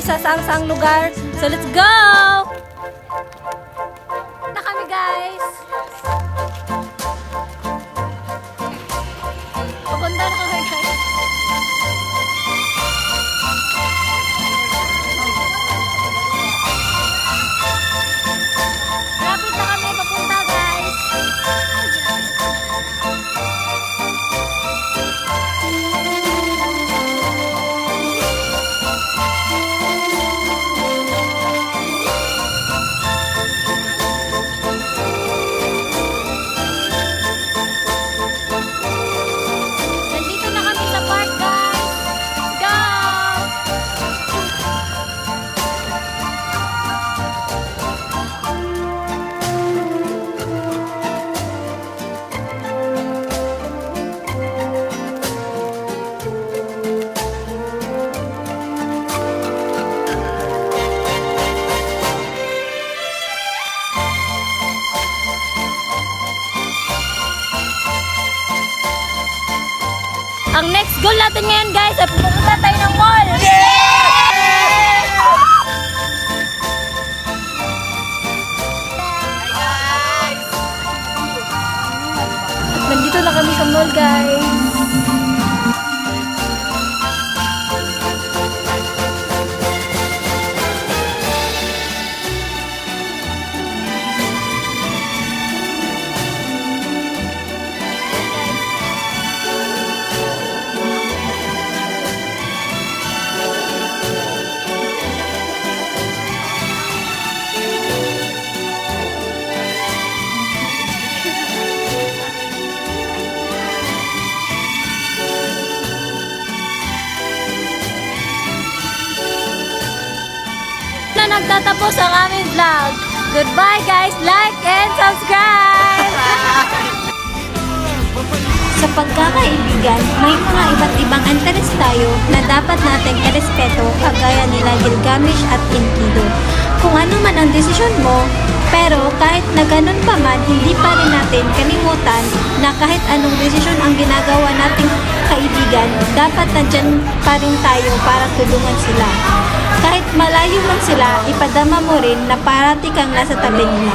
sa saang lugar. So let's go! Na kami guys. Papunta na kami guys. Rapid na kami papunta guys. Nandito na kami sa park guys. Let's go! Ang next goal natin ngayon guys ay pupunta tayo ng mall. At nandito na kami sa mall guys. Na nagtatapos ang aming vlog. Goodbye guys, like and subscribe! Sa pagkakaibigan, may mga iba't ibang interes tayo na dapat nating irespeto kagaya nila Gilgamesh at Enkidu. Kung ano man ang desisyon mo, pero kahit na ganun pa man, hindi pa rin natin kalimutan na kahit anong desisyon ang ginagawa nating kaibigan, dapat nandyan pa rin tayo para tulungan sila. Kahit malayo man sila, ipadama mo rin na parati kang nasa tabi nila.